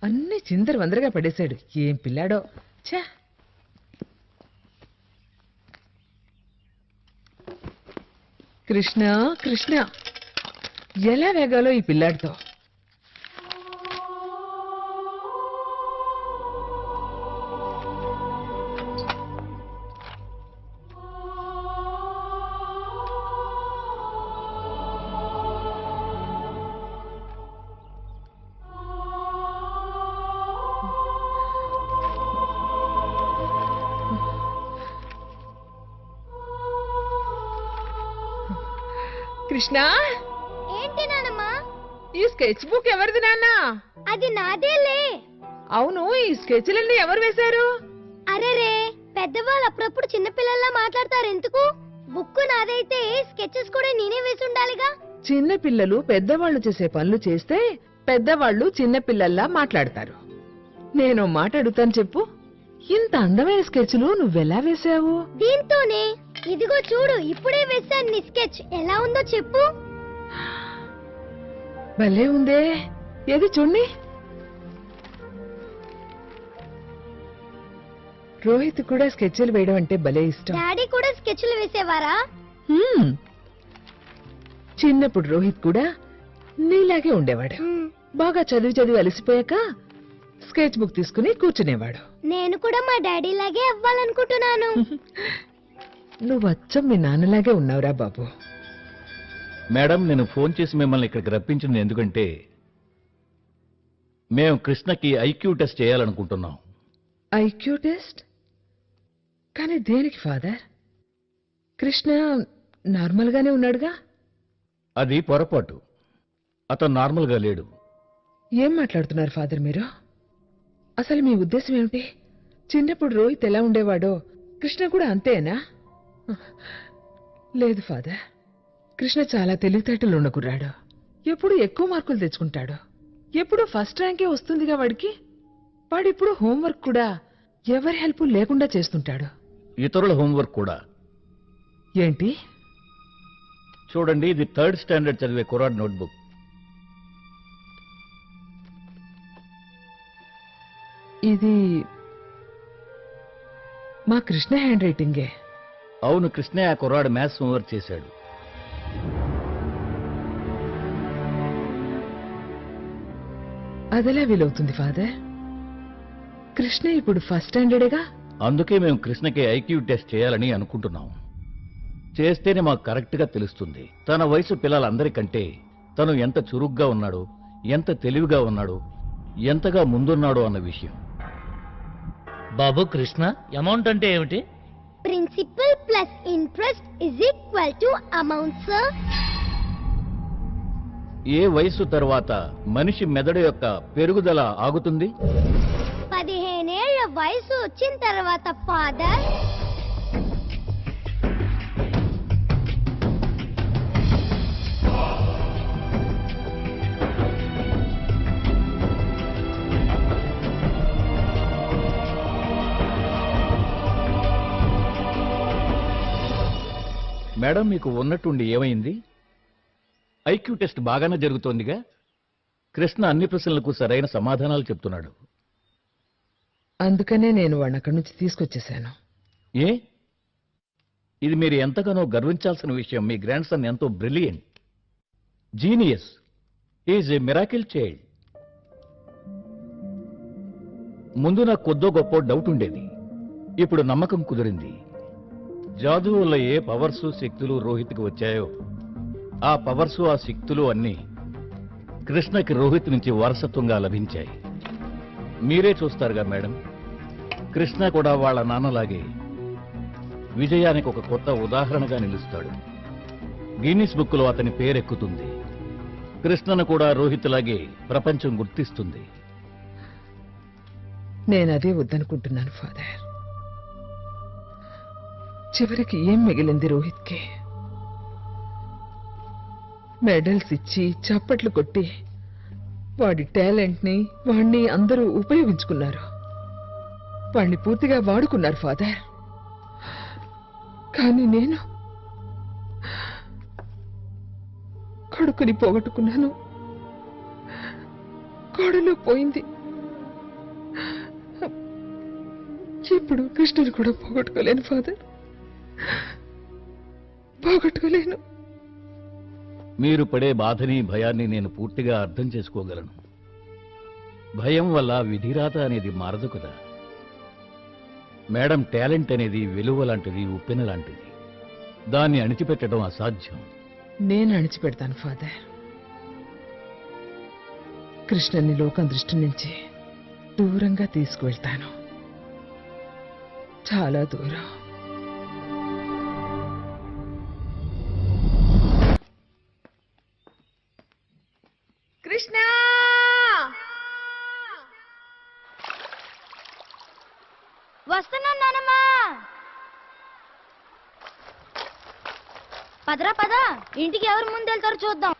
అన్ని చిందర వందరగా పడేశాడు. ఏం పిల్లాడో. ఛా! కృష్ణ కృష్ణ, ఎలా వేగాలో ఈ పిల్లాడితో. కృష్ణ, ఏంటి నానమ్మా? ఈ స్కెచ్ బుక్ ఎవరిది నాన్న? అది నాదేలే. అవును, ఈ స్కెచ్లన్నీ ఎవరు వేశారు? అరేరే, పెద్దవాళ్ళు అప్పుడప్పుడు చిన్నపిల్లల్లా మాట్లాడతారు ఎందుకు? బుక్ నాదైతే స్కెచెస్ కూడా నేనే వేసి ఉండాలిగా. చిన్న పిల్లలు పెద్దవాళ్లు చేసే పనులు చేస్తే పెద్దవాళ్లు చిన్న పిల్లల్లా మాట్లాడతారు. నేను మాట అడుగుతాను, చెప్పు. ఇంత అందమైన స్కెచ్లు నువ్వెలా వేశావు? దీంతోనే. ఇదిగో చూడు, ఇప్పుడే వేశాను నీ స్కెచ్. ఎలా ఉందో చెప్పు. భలే ఉందే. ఏది చూడండి. రోహిత్ కూడా స్కెచ్లు వేయడం అంటే భలే ఇష్టం. డాడీ కూడా స్కెచ్లు వేసేవారా? చిన్నప్పుడు రోహిత్ కూడా నీలాగే ఉండేవాడు. బాగా చదివి చదివి అలసిపోయాక స్కెచ్ బుక్ తీసుకుని కూర్చునేవాడు. నేను కూడా మా డాడీ లాగే అవ్వాలనుకుంటున్నాను. నువ్వు అచ్చం మీ నాన్నలాగే ఉన్నావురా బాబు. మేడం, నేను ఫోన్ చేసి మిమ్మల్ని ఇక్కడికి రప్పించింది ఎందుకంటే మేము కృష్ణకి ఐక్యూ టెస్ట్ చేయాలనుకుంటున్నాం. IQ test? కానీ దేనికి ఫాదర్? కృష్ణ నార్మల్ గానే ఉన్నాడుగా. అది పొరపాటు. అతను నార్మల్గా లేడు. ఏం మాట్లాడుతున్నారు ఫాదర్ మీరు? అసలు మీ ఉద్దేశం ఏమిటి? చిన్నప్పుడు రోహిత్ ఎలా ఉండేవాడో కృష్ణ కూడా అంతేనా? లేదు ఫాదర్, కృష్ణ చాలా తెలివితేటలు ఉన్న కుర్రాడు. ఎప్పుడు ఎక్కువ మార్కులు తెచ్చుకుంటాడు. ఎప్పుడు ఫస్ట్ ర్యాంకే వస్తుందిగా వాడికి. వాడిప్పుడు హోంవర్క్ కూడా ఎవరి హెల్ప్ లేకుండా చేస్తుంటాడు. ఇతరుల హోంవర్క్ కూడా. ఏంటి? చూడండి, ఇది 3rd స్టాండర్డ్ చదివే కుర్రాడ్ నోట్బుక్. ఇది మా కృష్ణ హ్యాండ్ రైటింగే. అవును, కృష్ణ ఆ కుర్రాడు మ్యాథ్స్ హోంవర్క్ చేశాడు. అదెలా వీలవుతుంది ఫాదర్? కృష్ణ ఇప్పుడు ఫస్ట్ స్టాండర్డేగా. అందుకే మేము కృష్ణకి ఐక్యూ టెస్ట్ చేయాలని అనుకుంటున్నాం. చేస్తేనే మాకు కరెక్ట్గా తెలుస్తుంది తన వయసు పిల్లలందరికంటే తను ఎంత చురుగ్గా ఉన్నాడో, ఎంత తెలివిగా ఉన్నాడో, ఎంతగా ముందున్నాడో అన్న విషయం. బాబు కృష్ణ, అమౌంట్ అంటే ఏమిటి? Principal plus interest is equal to amount sir. ఏ వయసు తర్వాత మనిషి మెదడు యొక్క పెరుగుదల ఆగుతుంది? 15 ఏళ్ల వయసు వచ్చిన తర్వాత ఫాదర్. మేడం, మీకు ఉన్నట్టుండి ఏమైంది? ఐక్యూ టెస్ట్ బాగానే జరుగుతోందిగా. కృష్ణ అన్ని ప్రశ్నలకు సరైన సమాధానాలు చెప్తున్నాడు. అందుకనే నేను వాడిని అక్కడి నుంచి తీసుకొచ్చేశాను. ఏ? ఇది మీరు ఎంతగానో గర్వించాల్సిన విషయం. మీ గ్రాండ్ సన్ ఎంతో brilliant, genius, is a miracle child. ముందు నాకు కొద్దో గొప్ప డౌట్ ఉండేది, ఇప్పుడు నమ్మకం కుదిరింది. జాదూ వల్ల ఏ పవర్సు శక్తులు రోహిత్కి వచ్చాయో ఆ పవర్సు ఆ శక్తులు అన్నీ కృష్ణకి రోహిత్ నుంచి వారసత్వంగా లభించాయి. మీరే చూస్తారుగా మేడం, కృష్ణ కూడా వాళ్ళ నాన్నలాగే విజయానికి ఒక కొత్త ఉదాహరణగా నిలుస్తాడు. గిన్నిస్ బుక్లో అతని పేరెక్కుతుంది. కృష్ణను కూడా రోహిత్ లాగే ప్రపంచం గుర్తిస్తుంది. నేనదే వద్దనుకుంటున్నాను ఫాదర్. చివరికి ఏం మిగిలింది రోహిత్కి? మెడల్స్ ఇచ్చి చప్పట్లు కొట్టి వాడి టాలెంట్ని వాణ్ణి అందరూ ఉపయోగించుకున్నారు. వాణ్ణి పూర్తిగా వాడుకున్నారు ఫాదర్. కానీ నేను కొడుకుని పోగొట్టుకున్నాను. కోడలు పోయింది. ఎప్పుడు కృష్ణని కూడా పోగొట్టుకోలేను ఫాదర్, పోగొట్టుకోలేను. మీరు పడే బాధని భయాన్ని నేను పూర్తిగా అర్థం చేసుకోగలను. భయం వల్ల విధిరాత అనేది మారదు కదా. మేడం టాలెంట్ అనేది విలువ లాంటిది, ఉప్పెన లాంటిది. దాన్ని అణిచిపెట్టడం అసాధ్యం. నేను అణిచిపెడతాను ఫాదర్. కృష్ణని లోకం దృష్టి నుంచి దూరంగా తీసుకువెళ్తాను, చాలా దూరం. కృష్ణ, వస్తున్నాను నానమ్మా. పదరా పద, ఇంటికి ఎవరు ముందు వెళ్తారో చూద్దాం.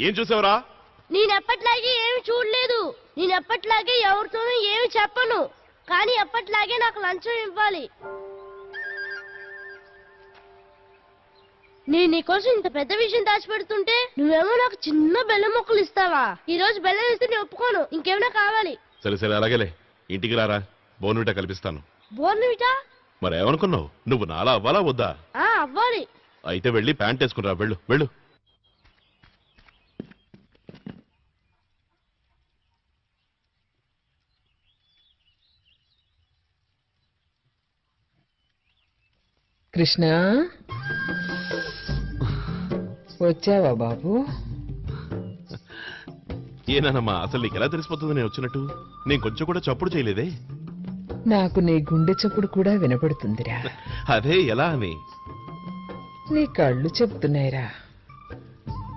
ఏం చూసావురా? నేనెప్పట్లాగే ఏమి చూడలేదు. నేనెప్పట్లాగే ఎవరితోనూ ఏమి చెప్పను, కానీ ఎప్పట్లాగే నాకు లంచం ఇవ్వాలి. నేను నీకోసం ఇంత పెద్ద విషయం దాచిపెడుతుంటే నువ్వేమో నాకు చిన్న బెల్లం ముక్కలు ఇస్తావా? ఈ రోజు బెల్లం ఇస్తే నేను ఒప్పుకోను. ఇంకేమైనా కావాలి? సరే సరే అలాగేలే, ఇంటికి రారా, బోర్న్విటా కల్పిస్తాను. బోర్న్విటా? మరేమనుకున్నావు, నువ్వు నాలా అవ్వాలా వద్దా? అవ్వాలి. అయితే వెళ్ళి ప్యాంట్ వేసుకునిరా, వెళ్ళు వెళ్ళు. కృష్ణ, వచ్చావా బాబు? ఏనానమ్మా, అసలు నీకు ఎలా తెలిసిపోతుంది నేను వచ్చినట్టు? నేను కొంచెం కూడా చప్పుడు చేయలేదే. నాకు నీ గుండె చప్పుడు కూడా వినపడుతుందిరా. అదే ఎలా అని? నీ కళ్ళు చెప్తున్నాయిరా,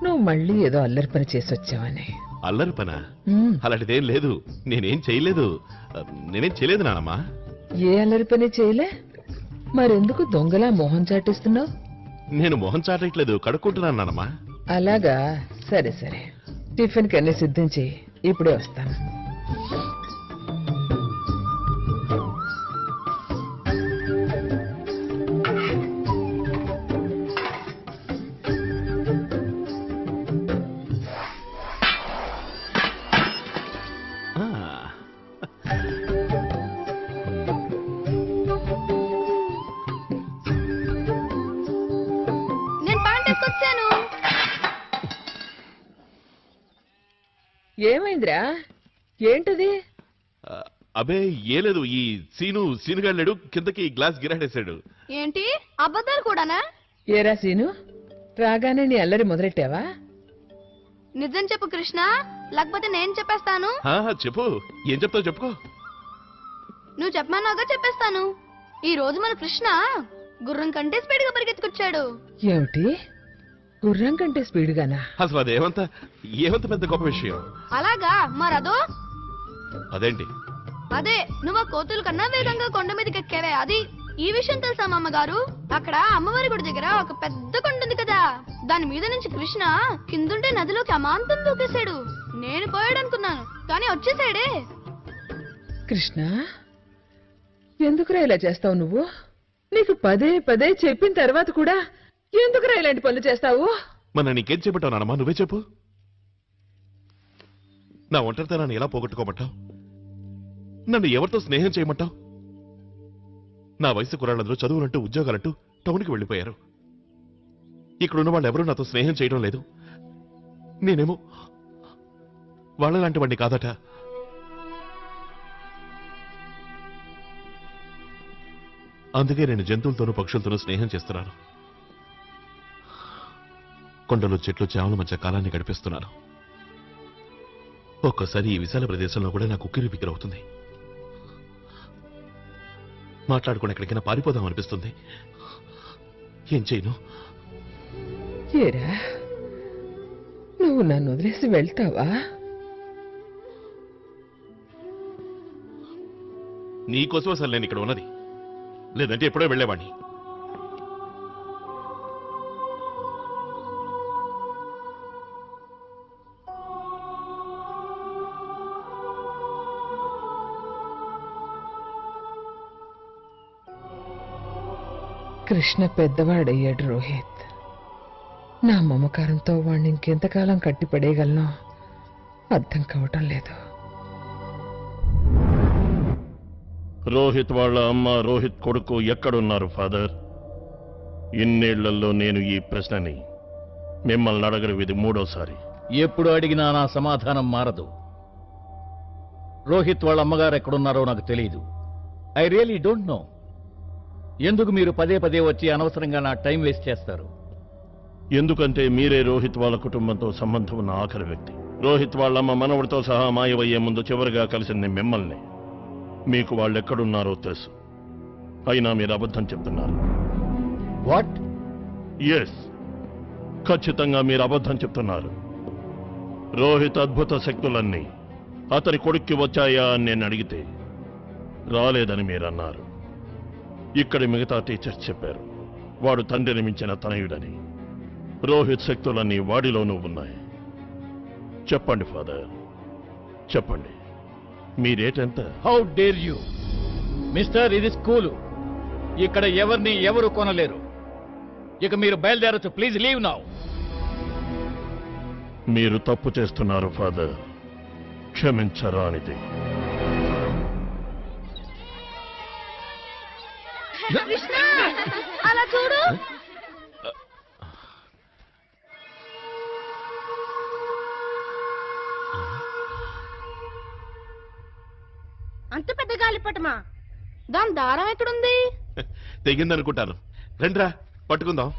నువ్వు మళ్ళీ ఏదో అల్లరి పని చేసి వచ్చావని. అల్లరి పనా? అలాంటిదేం లేదు, నేనేం చేయలేదు. నేనేం చేయలేదు నానమ్మా. ఏ అల్లరి పని చేయలే? మరెందుకు దొంగలా మొహం చాటిస్తున్నావు? నేను మొహం చాటట్లేదు, కడుక్కుంటున్నాను నానమ్మా. అలాగా, సరే సరే. టిఫిన్ కన్నీ సిద్ధం చేయి, ఇప్పుడే వస్తాను. ఏమైందిరా? ఏంటది? అబే ఏ లేదు, ఈ సీనుగాడు కిందకి గ్లాస్ గిరాడేశాడు. ఏంటి అబద్ధాలు కూడానా? ఏరా సీను, రాగానే నీ అల్లరి మొదలెట్టావా? నిజం చెప్పు కృష్ణ, లేకపోతే నేను చెప్పేస్తాను. చెప్పు, ఏం చెప్తావు చెప్పుకో. నువ్వు చెప్పమన్నాగా చెప్పేస్తాను. ఈ రోజు మన కృష్ణ గుర్రం కంటే స్పీడ్ గా పరిగెత్తుకొచ్చాడు. ఏమిటి గుర్రం కంటే స్పీడ్గానా? అసలు అదేమంత పెద్ద గొప్ప విషయం. అలాగా మరదో అదేంటి? అదే నువ్వు ఆ కోతుల కన్నా వేగంగా కొండ మీదకి ఎక్కావే అది. ఈ విషయం తెలుసా మా అమ్మగారు? అక్కడ అమ్మవారి గుడి దగ్గర ఒక పెద్ద కొండ ఉంది కదా, దాని మీద నుంచి కృష్ణ కిందుంటే నదిలోకి అమాంతం దూకేశాడు. నేను పోయాడు అనుకున్నాను కానీ వచ్చేసాడే. కృష్ణ, ఎందుకురా ఇలా చేస్తావు నువ్వు? నీకు పదే పదే చెప్పిన తర్వాత కూడా ఎందుకురా ఇలాంటి పనులు చేస్తావు? మన నీకేం చెప్పటావు నానమ్మా? నువ్వే చెప్పు. నా ఒంటరితనాన్ని ఎలా పోగొట్టుకోమంటావు? నన్ను ఎవరితో స్నేహం చేయమంటావు? నా వయసు కుర్రాళ్ళందరూ చదువులంటూ ఉద్యోగాలంటూ టౌన్కి వెళ్ళిపోయారు. ఇక్కడున్న వాళ్ళు ఎవరూ నాతో స్నేహం చేయడం లేదు. నేనేమో వాళ్ళలాంటి వాడిని కాదట. అందుకే నేను జంతువులతోనూ పక్షులతోనూ స్నేహం చేస్తున్నాను. కొండలు చెట్లు చేమల మధ్య కాలాన్ని గడిపిస్తున్నాను. ఒక్కోసారి ఈ విశాల ప్రదేశంలో కూడా నాకు ఉక్కిరి బిక్కిరి అవుతుంది. మాట్లాడుకుని ఎక్కడికైనా పారిపోదాం అనిపిస్తుంది. ఏం చేయను? ఏరా, నువ్వు నన్ను వదిలేసి వెళ్తావా? నీకోసం అసలు నేను ఇక్కడ ఉన్నది, లేదంటే ఎప్పుడో వెళ్ళేవాడిని. కృష్ణ పెద్దవాడయ్యాడు రోహిత్. నా మమకారంతో వాణ్ణి ఇంకెంతకాలం కట్టిపడేయగలనో అర్థం కావటం లేదు. రోహిత్ వాళ్ళ అమ్మ, రోహిత్ కొడుకు ఎక్కడున్నారు ఫాదర్? ఇన్నేళ్లలో నేను ఈ ప్రశ్నని మిమ్మల్ని అడగరు, ఇది మూడోసారి. ఎప్పుడు అడిగినా నా సమాధానం మారదు. రోహిత్ వాళ్ళ అమ్మగారు ఎక్కడున్నారో నాకు తెలియదు. I really don't know. ఎందుకు మీరు పదే పదే వచ్చి అనవసరంగా నా టైం వేస్ట్ చేస్తారు? ఎందుకంటే మీరే రోహిత్ వాళ్ళ కుటుంబంతో సంబంధం ఉన్న ఆఖరి వ్యక్తి. రోహిత్ వాళ్ళమ్మ మనవడితో సహా మాయమయ్యే ముందు చివరిగా కలిసింది మిమ్మల్ని. మీకు వాళ్ళు ఎక్కడున్నారో తెలుసు, అయినా మీరు అబద్ధం చెప్తున్నారు. వాట్? ఎస్, ఖచ్చితంగా మీరు అబద్ధం చెప్తున్నారు. రోహిత్ అద్భుత శక్తులన్నీ అతని కొడుక్కి వచ్చాయా అని నేను అడిగితే రాలేదని మీరన్నారు. ఇక్కడి మిగతా టీచర్స్ చెప్పారు వాడు తండ్రిని మించిన తనయుడని. రోహిత్ శక్తులన్నీ వాడిలోనూ ఉన్నాయి. చెప్పండి ఫాదర్, చెప్పండి, మీరేటెంత? How dare you mister? ఇది స్కూలు, ఇక్కడ ఎవరిని ఎవరు కొనలేరు. ఇక మీరు బయలుదేరచ్చు. Please leave now. మీరు తప్పు చేస్తున్నారు ఫాదర్, క్షమించరానిది. కృష్ణ అలా చూడు. అంత పెద్ద గాలిపటమా? దాని దారం ఎక్కడుంది? తెగిందనుకుంటాను. రండిరా పట్టుకుందాం.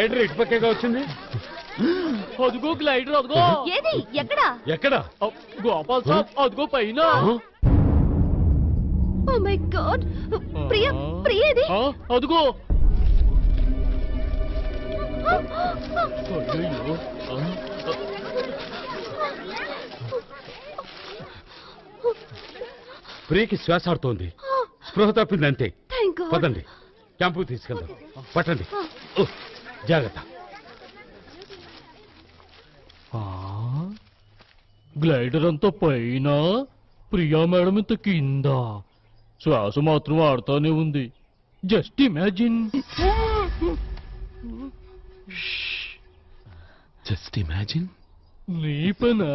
గ్లైడర్ ఇటు పక్కగా వచ్చింది. అదిగో గ్లైడర్, అదిగో. ఏది ఎక్కడా? ఎక్కడ? గోపాల్ సాబ్, అదిగో పైన. ఓ మై గాడ్, ప్రియ ప్రియ ఏది? అదిగో. అయ్యయ్యో. ప్రియకి శ్వాస ఆడుతోంది, స్పృహ తప్పిందంతే. Thank God. పదండి, క్యాంపుకు తీసుకెళ్దాం. పట్టండి. ఓ, జాగ్రత్త. గ్లైడర్ అంతా పైన, ప్రియా మేడం ఇంత కింద. శ్వాస మాత్రం ఆడుతూనే ఉంది. Just imagine. Just imagine. నీ పనా?